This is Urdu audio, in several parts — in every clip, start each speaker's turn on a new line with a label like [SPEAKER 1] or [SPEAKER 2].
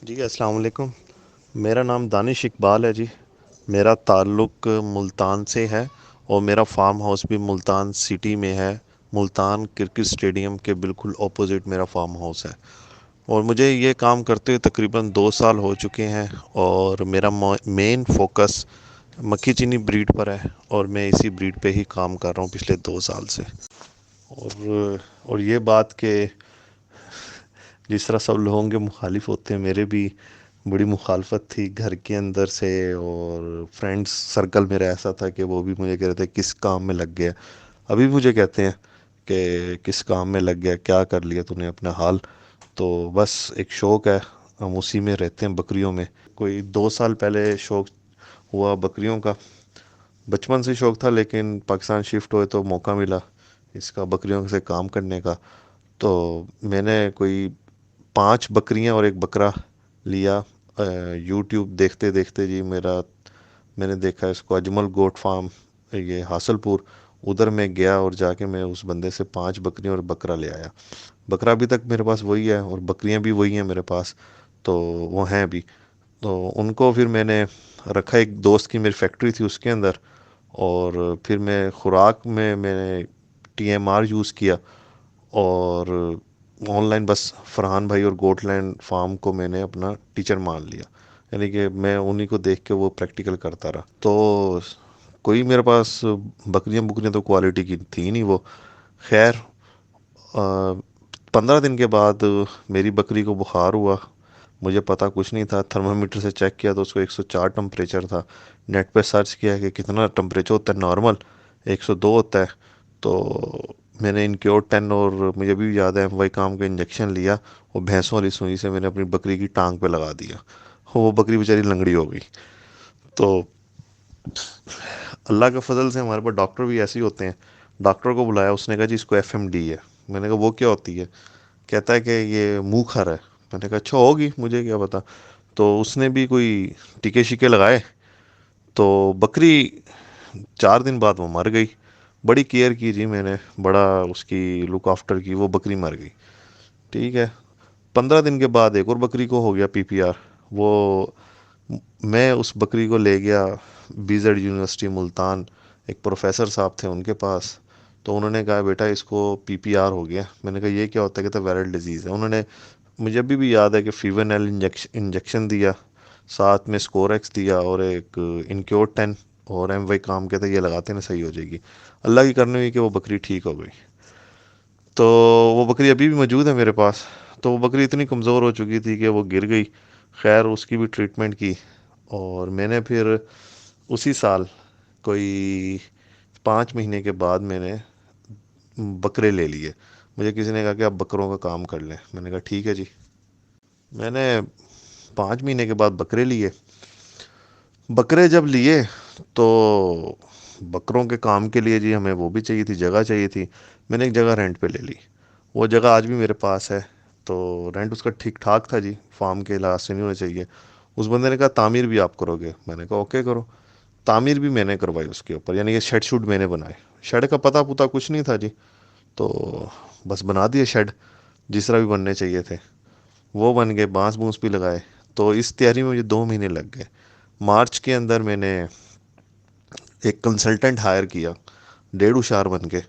[SPEAKER 1] جی السلام علیکم۔ میرا نام دانش اقبال ہے جی۔ میرا تعلق ملتان سے ہے اور میرا فارم ہاؤس بھی ملتان سٹی میں ہے۔ ملتان کرکٹ اسٹیڈیم کے بالکل اپوزٹ میرا فارم ہاؤس ہے، اور مجھے یہ کام کرتے ہوئے تقریباً 2 سال ہو چکے ہیں، اور میرا مین فوکس مکھی چینی بریڈ پر ہے، اور میں اسی بریڈ پہ ہی کام کر رہا ہوں پچھلے 2 سال سے۔ اور یہ بات کہ جس طرح سب لوگوں کے مخالف ہوتے ہیں، میرے بھی بڑی مخالفت تھی گھر کے اندر سے، اور فرینڈس سرکل میرا ایسا تھا کہ وہ بھی مجھے کہہ رہے تھے کس کام میں لگ گیا۔ ابھی بھی مجھے کہتے ہیں کہ کس کام میں لگ گیا، کیا کر لیا تو نے اپنا حال۔ تو بس ایک شوق ہے، ہم اسی میں رہتے ہیں، بکریوں میں۔ کوئی 2 سال پہلے شوق ہوا بکریوں کا، بچپن سے شوق تھا، لیکن پاکستان شفٹ ہوئے تو موقع ملا اس کا، بکریوں سے کام کرنے کا۔ تو میں نے کوئی 5 بکریاں اور ایک بکرا لیا، یوٹیوب دیکھتے دیکھتے جی۔ میں نے دیکھا اس کو، اجمل گوٹ فارم، یہ حاصل پور، ادھر میں گیا اور جا کے میں اس بندے سے 5 بکریاں اور بکرا لے آیا۔ بکرا ابھی تک میرے پاس وہی ہے، اور بکریاں بھی وہی ہیں میرے پاس، تو وہ ہیں بھی۔ تو ان کو پھر میں نے رکھا، ایک دوست کی میری فیکٹری تھی اس کے اندر، اور پھر میں خوراک میں نے TMR یوز کیا، اور آن لائن بس فرحان بھائی اور گوٹ لینڈ فارم کو میں نے اپنا ٹیچر مان لیا، یعنی کہ میں انہی کو دیکھ کے وہ پریکٹیکل کرتا رہا۔ تو کوئی میرے پاس بکریاں تو کوالٹی کی تھی نہیں وہ۔ خیر، 15 دن کے بعد میری بکری کو بخار ہوا، مجھے پتا کچھ نہیں تھا۔ تھرمامیٹر سے چیک کیا تو اس کو 104 ٹمپریچر تھا۔ نیٹ پہ سرچ کیا کہ کتنا ٹمپریچر ہوتا ہے نارمل، 102 ہوتا ہے۔ تو میں نے انکیور 10، اور مجھے بھی یاد ہے وہی کام کا انجیکشن لیا، اور بھینسوں والی سوئی سے میں نے اپنی بکری کی ٹانگ پہ لگا دیا، وہ بکری بیچاری لنگڑی ہو گئی۔ تو اللہ کے فضل سے ہمارے پاس ڈاکٹر بھی ایسے ہی ہوتے ہیں۔ ڈاکٹر کو بلایا، اس نے کہا جی اس کو FMD ہے۔ میں نے کہا وہ کیا ہوتی ہے؟ کہتا ہے کہ یہ منہ کھر ہے۔ میں نے کہا اچھا ہوگی، مجھے کیا پتا۔ تو اس نے بھی کوئی ٹیکے شیکے لگائے، تو بکری 4 دن بعد وہ مر گئی۔ بڑی کیئر کی جی میں نے، بڑا اس کی لک آفٹر کی، وہ بکری مر گئی۔ ٹھیک ہے، 15 دن کے بعد ایک اور بکری کو ہو گیا PPR۔ وہ میں اس بکری کو لے گیا BZ یونیورسٹی ملتان، ایک پروفیسر صاحب تھے ان کے پاس۔ تو انہوں نے کہا بیٹا اس کو PPR ہو گیا۔ میں نے کہا یہ کیا ہوتا ہے؟ کہتا وائرل ڈیزیز ہے۔ انہوں نے مجھے ابھی بھی یاد ہے کہ فیورنیل انجیکشن دیا، ساتھ میں اسکوریکس دیا، اور ایک انکیور 10 اور MY کام کہتا ہے یہ لگاتے ہیں صحیح ہو جائے گی۔ اللہ کی کرنی ہوئی کہ وہ بکری ٹھیک ہو گئی۔ تو وہ بکری ابھی بھی موجود ہے میرے پاس۔ تو وہ بکری اتنی کمزور ہو چکی تھی کہ وہ گر گئی۔ خیر اس کی بھی ٹریٹمنٹ کی، اور میں نے پھر اسی سال کوئی 5 مہینے کے بعد میں نے بکرے لے لیے۔ مجھے کسی نے کہا کہ آپ بکروں کا کام کر لیں۔ میں نے کہا ٹھیک ہے جی۔ میں نے 5 مہینے کے بعد بکرے لیے۔ بکرے جب لیے تو بکروں کے کام کے لیے جی ہمیں وہ بھی چاہیے تھی، جگہ چاہیے تھی۔ میں نے ایک جگہ رینٹ پہ لے لی، وہ جگہ آج بھی میرے پاس ہے۔ تو رینٹ اس کا ٹھیک ٹھاک تھا جی، فارم کے لحاظ سے نہیں ہونا چاہیے۔ اس بندے نے کہا تعمیر بھی آپ کرو گے؟ میں نے کہا اوکے کرو۔ تعمیر بھی میں نے کروائی اس کے اوپر، یعنی کہ شیڈ شوڈ میں نے بنائے۔ شیڈ کا پتہ پتہ کچھ نہیں تھا جی، تو بس بنا دیے شیڈ جس طرح بھی بننے چاہیے تھے، وہ بن گئے۔ بانس بونس بھی لگائے۔ تو اس تیاری میں مجھے 2 مہینے لگ گئے۔ مارچ کے اندر میں نے ایک کنسلٹنٹ ہائر کیا، 1.5 ہوشیار بن کے،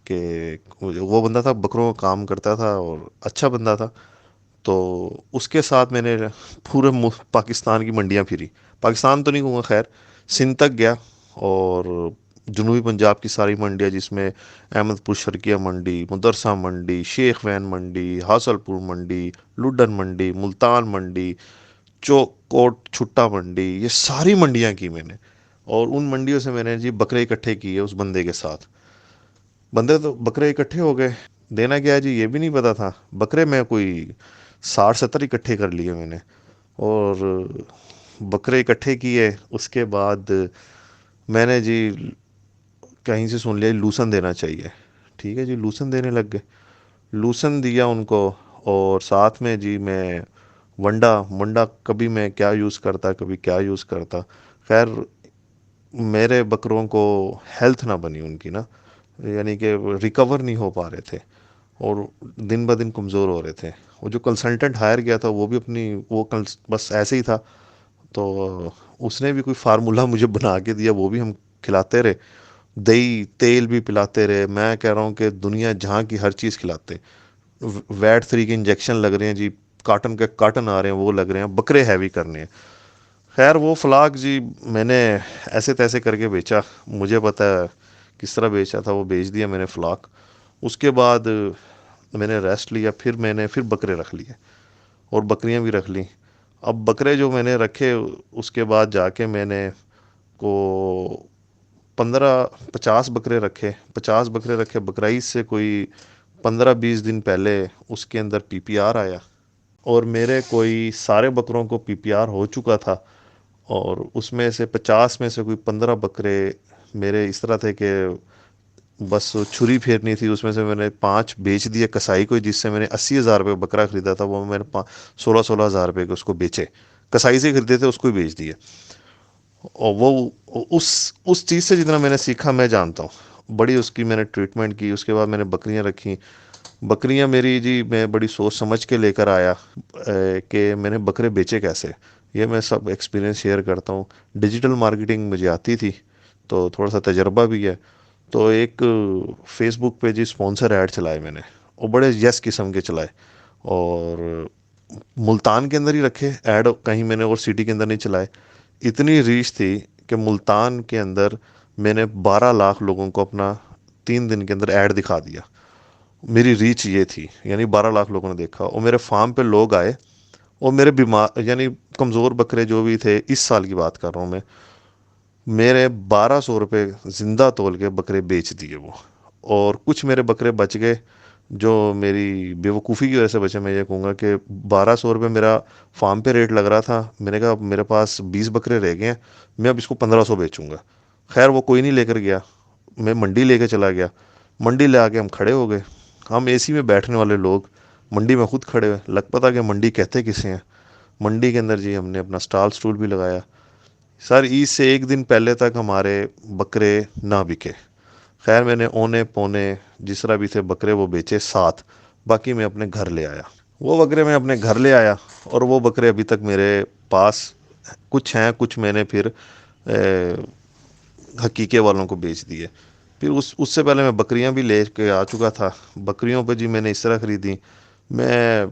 [SPEAKER 1] کہ وہ بندہ تھا بکروں کا کام کرتا تھا اور اچھا بندہ تھا۔ تو اس کے ساتھ میں نے پورے پاکستان کی منڈیاں پھری۔ پاکستان تو نہیں کہوں گا، خیر سندھ تک گیا، اور جنوبی پنجاب کی ساری منڈیاں، جس میں احمد پور شرقیہ منڈی، مدرسہ منڈی، شیخ وین منڈی، حاصل پور منڈی، لڈن منڈی، ملتان منڈی، چوک کوٹ چھٹا منڈی، یہ ساری منڈیاں کی میں نے۔ اور ان منڈیوں سے میں نے جی بکرے اکٹھے کیے اس بندے کے ساتھ۔ بندے تو بکرے اکٹھے ہو گئے، دینا کیا ہے جی یہ بھی نہیں پتا تھا۔ بکرے میں کوئی 60-70 اکٹھے کر لیے میں نے، اور بکرے اکٹھے کیے۔ اس کے بعد میں نے جی کہیں سے سن لیا لوسن دینا چاہیے، ٹھیک ہے جی، لوسن دینے لگ گئے۔ لوسن دیا ان کو، اور ساتھ میں جی میں ونڈا کبھی میں کیا یوز کرتا، کبھی کیا یوز کرتا۔ خیر میرے بکروں کو ہیلتھ نہ بنی ان کی نا، یعنی کہ ریکور نہیں ہو پا رہے تھے، اور دن بہ دن کمزور ہو رہے تھے. وہ جو کنسلٹنٹ ہائر کیا تھا وہ بھی اپنی بس ایسے ہی تھا. تو اس نے بھی کوئی فارمولا مجھے بنا کے دیا، وہ بھی ہم کھلاتے رہے. دہی تیل بھی پلاتے رہے. میں کہہ رہا ہوں کہ دنیا جہاں کی ہر چیز کھلاتے. ویٹ 3 کے انجیکشن لگ رہے ہیں جی، کاٹن کے کاٹن آ رہے ہیں وہ لگ رہے ہیں، بکرے ہیوی کرنے ہیں. خیر وہ فلاک جی میں نے ایسے تیسے کر کے بیچا. مجھے پتہ ہے کس طرح بیچا تھا، وہ بیچ دیا میں نے فلاک. اس کے بعد میں نے ریسٹ لیا، پھر میں نے پھر بکرے رکھ لیے اور بکریاں بھی رکھ لیں. اب بکرے جو میں نے رکھے اس کے بعد جا کے میں نے کو 50 بکرے رکھے. 50 بکرے رکھے بقرعید سے کوئی 15-20 دن پہلے اس کے اندر پی پی آر آیا، اور میرے کوئی سارے بکروں کو پی پی آر ہو چکا تھا. اور اس میں سے 50 میں سے کوئی 15 بکرے میرے اس طرح تھے کہ بس چھری پھیرنی تھی. اس میں سے میں نے 5 بیچ دیے کسائی کو، جس سے میں نے 80,000 روپے بکرا خریدا تھا وہ میں نے 16,000 روپے کے اس کو بیچے. کسائی سے خریدے تھے اس کو ہی بیچ دیے. اور وہ اس چیز سے جتنا میں نے سیکھا میں جانتا ہوں. بڑی اس کی میں نے ٹریٹمنٹ کی. اس کے بعد میں نے بکریاں رکھیں. بکریاں میری جی میں بڑی سوچ سمجھ کے لے کر آیا کہ میں نے بکرے بیچے کیسے. یہ میں سب ایکسپیرینس شیئر کرتا ہوں. ڈیجیٹل مارکیٹنگ مجھے آتی تھی تو تھوڑا سا تجربہ بھی ہے. تو ایک فیس بک پہ جی اسپانسر ایڈ چلائے میں نے، وہ بڑے یس قسم کے چلائے. اور ملتان کے اندر ہی رکھے ایڈ، کہیں میں نے اور سٹی کے اندر نہیں چلائے. اتنی ریچ تھی کہ ملتان کے اندر میں نے 12 لاکھ لوگوں کو اپنا 3 دن کے اندر ایڈ دکھا دیا. میری ریچ یہ تھی، یعنی 12 لاکھ لوگوں نے دیکھا. اور میرے فارم پہ لوگ آئے اور میرے بیمار یعنی کمزور بکرے جو بھی تھے، اس سال کی بات کر رہا ہوں میں، میرے 1200 روپے زندہ تول کے بکرے بیچ دیے وہ. اور کچھ میرے بکرے بچ گئے جو میری بیوقوفی کی وجہ سے بچے. میں یہ کہوں گا کہ 1200 روپے میرا فارم پہ ریٹ لگ رہا تھا. میں نے کہا اب میرے پاس 20 بکرے رہ گئے ہیں، میں اب اس کو 1500 بیچوں گا. خیر وہ کوئی نہیں لے کر گیا. میں منڈی لے کے چلا گیا. منڈی لے آ کے ہم کھڑے ہو گئے. ہم اے سی میں بیٹھنے والے لوگ منڈی میں خود کھڑے ہوئے. لگ پتہ کہ منڈی کہتے کسے ہیں. منڈی کے اندر جی ہم نے اپنا سٹال بھی لگایا. سر عید سے ایک دن پہلے تک ہمارے بکرے نہ بکے. خیر میں نے اونے پونے جس طرح بھی تھے بکرے وہ بیچے 7. باقی میں اپنے گھر لے آیا. وہ بکرے میں اپنے گھر لے آیا اور وہ بکرے ابھی تک میرے پاس کچھ ہیں. کچھ میں نے پھر حقیقے والوں کو بیچ دیے. پھر اس سے پہلے میں بکریاں بھی لے کے آ چکا تھا. بکریوں پہ جی میں نے اس طرح خریدی. میں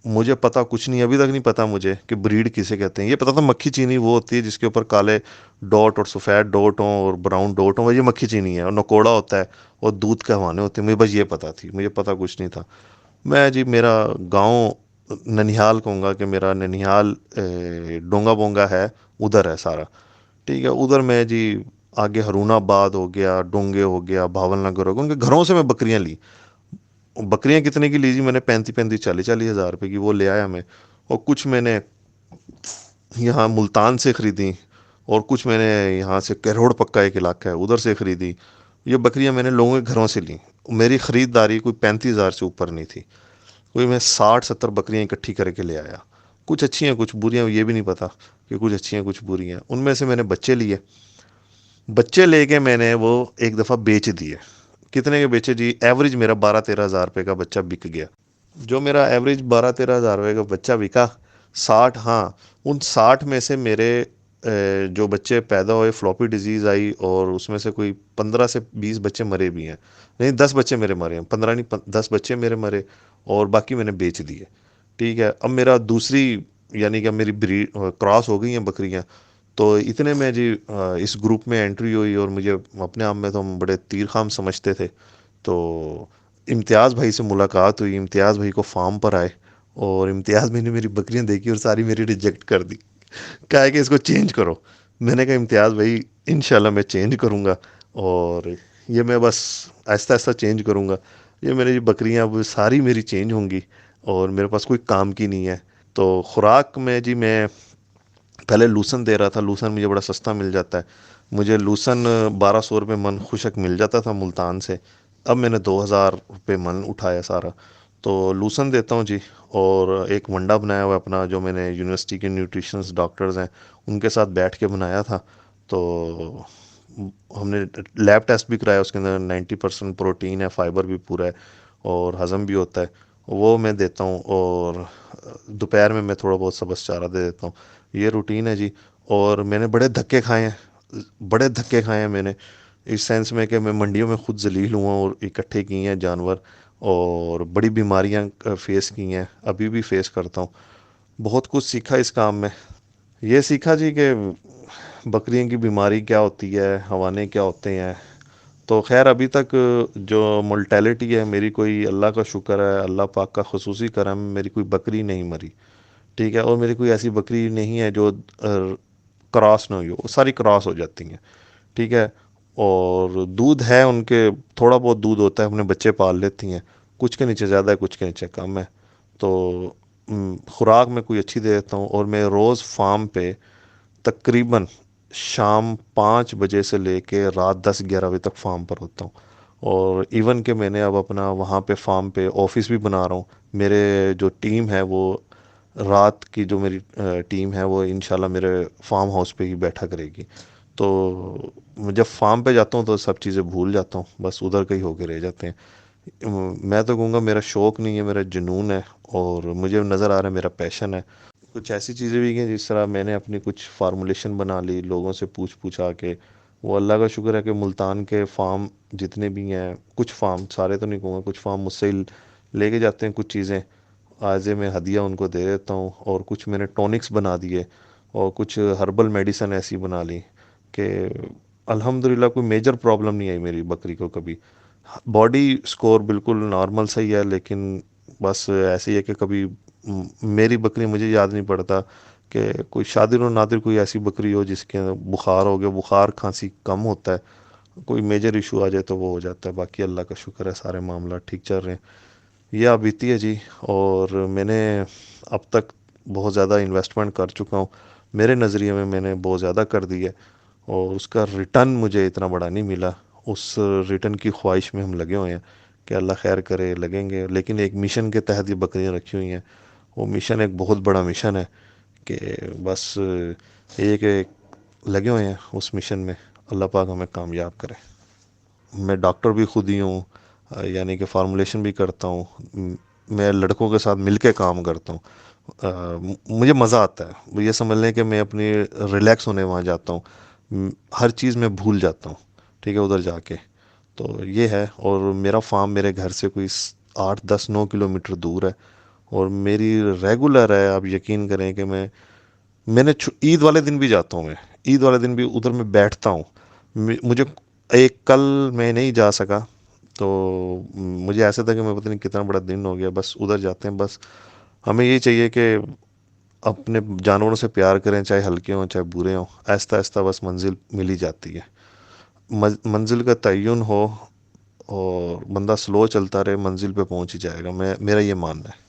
[SPEAKER 1] مجھے پتا کچھ نہیں، ابھی تک نہیں پتا مجھے کہ بریڈ کسے کہتے ہیں. یہ پتا تھا مکھی چینی وہ ہوتی ہے جس کے اوپر کالے ڈاٹ اور سفید ڈاٹ ہوں اور براؤن ڈاٹ ہوں، وہ یہ مکھی چینی ہے. اور نکوڑا ہوتا ہے اور دودھ کے حوانے ہوتے ہیں. مجھے بس یہ پتا تھی، مجھے پتا کچھ نہیں تھا. میں جی میرا گاؤں ننیہال کہوں گا کہ میرا ننیہال ڈونگا بونگا ہے، ادھر ہے سارا. ٹھیک ہے، ادھر میں جی آگے ہرون آباد ہو گیا، ڈونگے ہو گیا، بھاول نگر ہو گیا، ان کے گھروں سے میں بکریاں لی. بکریاں کتنے کی لی جی میں نے؟ 35-40 ہزار روپے کی وہ لے آیا میں. اور کچھ میں نے یہاں ملتان سے خریدی اور کچھ میں نے یہاں سے کروڑ پکا ایک علاقہ ہے ادھر سے خریدی. یہ بکریاں میں نے لوگوں کے گھروں سے لیں. میری خریداری کوئی 35 ہزار سے اوپر نہیں تھی. کوئی میں 60-70 بکریاں اکٹھی کر کے لے آیا. کچھ اچھی ہیں کچھ بری ہیں، یہ بھی نہیں پتا کہ کچھ اچھی ہیں کچھ بری ہیں. ان میں سے میں نے بچے لیے. بچے لے کے میں نے وہ ایک دفعہ بیچ دیے. کتنے کے بیچے جی؟ ایوریج میرا 12-13 ہزار روپے کا بچہ بک گیا. جو میرا ایوریج 12-13 ہزار روپے کا بچہ بکا، 60، ہاں ان 60 میں سے میرے جو بچے پیدا ہوئے فلوپی ڈیزیز آئی اور اس میں سے کوئی 15 سے 20 بچے مرے بھی ہیں. نہیں 10 بچے میرے مرے ہیں، 15 نہیں 10 بچے میرے مرے اور باقی میں نے بیچ دیے. ٹھیک ہے، اب میرا دوسری یعنی کہ میری کراس ہو گئی ہیں بکریاں. تو اتنے میں جی اس گروپ میں انٹری ہوئی اور مجھے اپنے آپ میں تو ہم بڑے تیر خام سمجھتے تھے. تو امتیاز بھائی سے ملاقات ہوئی. امتیاز بھائی کو فارم پر آئے اور امتیاز بھائی نے میری بکریاں دیکھی اور ساری میری ریجیکٹ کر دی. کہا ہے کہ اس کو چینج کرو. میں نے کہا امتیاز بھائی انشاءاللہ میں چینج کروں گا، اور یہ میں بس آہستہ آہستہ چینج کروں گا. یہ میری بکریاں اب ساری میری چینج ہوں گی اور میرے پاس کوئی کام کی نہیں ہے. تو خوراک میں جی میں پہلے لوسن دے رہا تھا. لوسن مجھے بڑا سستا مل جاتا ہے. مجھے لوسن 1200 روپے من خشک مل جاتا تھا ملتان سے. اب میں نے 2000 روپے من اٹھایا سارا. تو لوسن دیتا ہوں جی. اور ایک ونڈا بنایا ہوا اپنا جو میں نے یونیورسٹی کے نیوٹریشنس ڈاکٹرز ہیں ان کے ساتھ بیٹھ کے بنایا تھا. تو ہم نے لیب ٹیسٹ بھی کرایا، اس کے اندر 90% پروٹین ہے، فائبر بھی پورا ہے. اور ہضم بھی ہوتا ہے، وہ میں دیتا ہوں، اور دوپہر میں تھوڑا بہت سبز چارہ دے دیتا ہوں۔ یہ روٹین ہے جی۔ اور میں نے بڑے دھکے کھائے ہیں، بڑے دھکے کھائے ہیں میں نے، اس سینس میں کہ میں منڈیوں میں خود ذلیل ہوا ہوں اور اکٹھے کیے ہیں جانور، اور بڑی بیماریاں فیس کی ہیں، ابھی بھی فیس کرتا ہوں۔ بہت کچھ سیکھا اس کام میں۔ یہ سیکھا جی کہ بکریوں کی بیماری کیا ہوتی ہے، حوانے کیا ہوتے ہیں۔ تو خیر ابھی تک جو مولٹیلٹی ہے میری، کوئی اللہ کا شکر ہے، اللہ پاک کا خصوصی کرم، میری کوئی بکری نہیں مری، ٹھیک ہے، اور میری کوئی ایسی بکری نہیں ہے جو کراس نہ ہوئی ہو، وہ ساری کراس ہو جاتی ہیں، ٹھیک ہے۔ اور دودھ ہے ان کے، تھوڑا بہت دودھ ہوتا ہے، اپنے بچے پال لیتی ہیں، کچھ کے نیچے زیادہ ہے، کچھ کے نیچے کم ہے۔ تو خوراک میں کوئی اچھی دے دیتا ہوں، اور میں روز فارم پہ تقریباً شام 5 بجے سے لے کے رات 10-11 بجے تک فارم پر ہوتا ہوں۔ اور ایون کہ میں نے اب اپنا وہاں پہ فارم پہ آفس بھی بنا رہا ہوں۔ میرے جو ٹیم ہے وہ رات کی، جو میری ٹیم ہے وہ انشاءاللہ میرے فارم ہاؤس پہ ہی بیٹھا کرے گی۔ تو جب فارم پہ جاتا ہوں تو سب چیزیں بھول جاتا ہوں، بس ادھر کا ہی ہو کے رہ جاتے ہیں۔ میں تو کہوں گا میرا شوق نہیں ہے، میرا جنون ہے، اور مجھے نظر آ رہا ہے میرا پیشن ہے۔ کچھ ایسی چیزیں بھی ہیں جس طرح میں نے اپنی کچھ فارمولیشن بنا لی لوگوں سے پوچھ پوچھا کے، وہ اللہ کا شکر ہے کہ ملتان کے فارم جتنے بھی ہیں، کچھ فارم، سارے تو نہیں کہوں گا، کچھ فارم مجھ سے ہی لے کے جاتے ہیں کچھ چیزیں، آجے میں ہدیہ ان کو دے دیتا ہوں، اور کچھ میں نے ٹونکس بنا دیے، اور کچھ ہربل میڈیسن ایسی بنا لی کہ الحمدللہ کوئی میجر پرابلم نہیں آئی میری بکری کو کبھی۔ باڈی سکور بالکل نارمل صحیح ہے، لیکن بس ایسے ہی ہے کہ کبھی میری بکری، مجھے یاد نہیں پڑتا کہ کوئی شادر و نادر کوئی ایسی بکری ہو جس کے بخار ہو گیا، بخار کھانسی کم ہوتا ہے، کوئی میجر ایشو آ جائے تو وہ ہو جاتا ہے، باقی اللہ کا شکر ہے سارے معاملات ٹھیک چل رہے ہیں۔ یہ اب بیتی ہے جی۔ اور میں نے اب تک بہت زیادہ انویسٹمنٹ کر چکا ہوں، میرے نظریے میں نے بہت زیادہ کر دی ہے، اور اس کا ریٹرن مجھے اتنا بڑا نہیں ملا۔ اس ریٹرن کی خواہش میں ہم لگے ہوئے ہیں کہ اللہ خیر کرے، لگیں گے، لیکن ایک مشن کے تحت یہ بکریاں رکھی ہوئی ہیں۔ وہ مشن ایک بہت بڑا مشن ہے کہ بس یہ کہ لگے ہوئے ہیں اس مشن میں، اللہ پاک ہمیں کامیاب کرے۔ میں ڈاکٹر بھی خود ہی ہوں، یعنی کہ فارمولیشن بھی کرتا ہوں، میں لڑکوں کے ساتھ مل کے کام کرتا ہوں۔ مجھے مزہ آتا ہے، یہ سمجھ لیں کہ میں اپنی ریلیکس ہونے وہاں جاتا ہوں، ہر چیز میں بھول جاتا ہوں، ٹھیک ہے، ادھر جا کے۔ تو یہ ہے، اور میرا فارم میرے گھر سے کوئی 8-10-9 کلومیٹر دور ہے، اور میری ریگولر ہے، آپ یقین کریں کہ میں نے عید والے دن بھی جاتا ہوں، میں عید والے دن بھی ادھر میں بیٹھتا ہوں۔ مجھے ایک کل میں نہیں جا سکا، تو مجھے ایسا تھا کہ میں پتہ نہیں کتنا بڑا دن ہو گیا، بس ادھر جاتے ہیں۔ بس ہمیں یہ چاہیے کہ اپنے جانوروں سے پیار کریں، چاہے ہلکے ہوں چاہے برے ہوں، آہستہ آہستہ بس منزل مل ہی جاتی ہے۔ منزل کا تعین ہو، اور بندہ سلو چلتا رہے، منزل پہ پہنچ ہی جائے گا، میرا یہ ماننا ہے۔